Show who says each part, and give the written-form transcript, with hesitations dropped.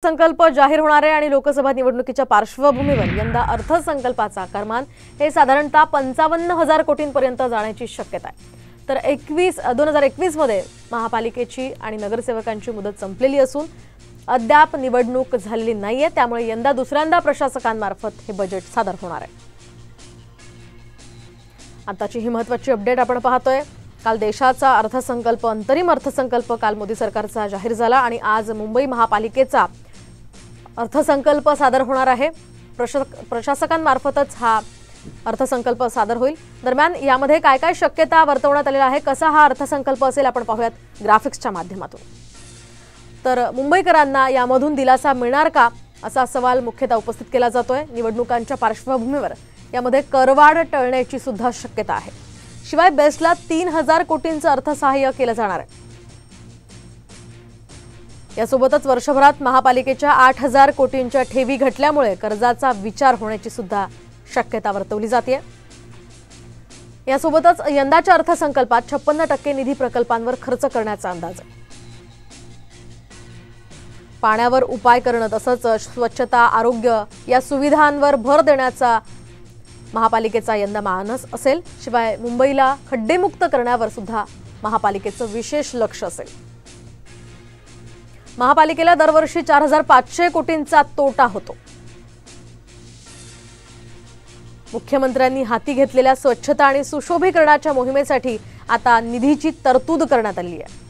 Speaker 1: संकल्प जाहीर होणार आहे आणि लोकसभा निवडणुकीच्या पार्श्वभूमीवर यंदा अर्थसंकल्पाचा करमान हे साधारणतः 55,000 कोटींपर्यंत जाण्याची शक्यता आहे। तर 2021 मध्ये महापालिकेची आणि नगरसेवकांची मुदत संपलेली असून अद्याप निवडणूक झालेली नाहीये, त्यामुळे यंदा दुसऱ्यांदा प्रशासकांमार्फत हे बजेट सादर होणार आहे। आताची ही महत्त्वाची अपडेट आपण पाहतोय। काल देशाचा अर्थसंकल्प अंतरिम अर्थसंकल्प काल मोदी सरकारचा जाहीर झाला आणि आज मुंबई महापालिकेचा अर्थसंकल्प सादर होणार आहे। प्रशासकांमार्फतच हा अर्थसंकल्प सादर होईल। दरम्यान यामध्ये काय काय शक्यता वर्तवण्यात आलेल्या आहे, कसा हा अर्थसंकल्प असेल आपण पाहूयात ग्राफिक्सच्या माध्यमातून। तर मुंबईकरांना यामधून दिलासा मिळणार का असा सवाल मुख्यतः उपस्थित केला जातोय। निवडणुकांच्या पार्श्वभूमीवर यामध्ये करवाढ टळण्याची सुद्धा शक्यता आहे। शिवाय बेस्टला 3000 कोटींचं अर्थसहाय्य केलं जाणार आहे। यासोबतच वर्षभरात महापालिकेच्या 8000 कोटींच्या ठेवी घटल्यामुळे कर्जाचा विचार होण्याची सुद्धा शक्यता वर्तवली जाते। यासोबतच यंदाच्या अर्थसंकल्पात 56% निधी प्रकल्पांवर खर्च करण्याचा अंदाज आहे। पाण्यावर उपाय करणं तसंच स्वच्छता आरोग्य या सुविधांवर भर देण्याचा महापालिकेचा यंदा मानस असेल। शिवाय मुंबईला खड्डेमुक्त करण्यावर सुद्धा महापालिकेचं विशेष लक्ष असेल। महापालिकेला दरवर्षी 4500 कोटींचा तोटा होतो। मुख्यमंत्र्यांनी हाती घेतलेल्या स्वच्छता आणि सुशोभीकरणाच्या मोहिमेसाठी आता निधीची तरतूद करण्यात आली आहे।